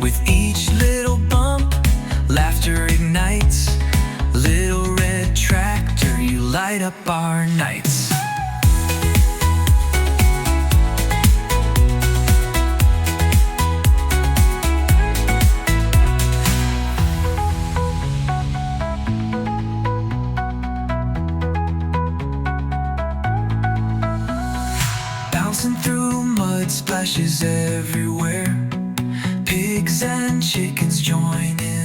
With each little bump, laughter ignites. Little red tractor, you light up our nights. Bouncing through mud splashes everywhere. Pigs and chickens join in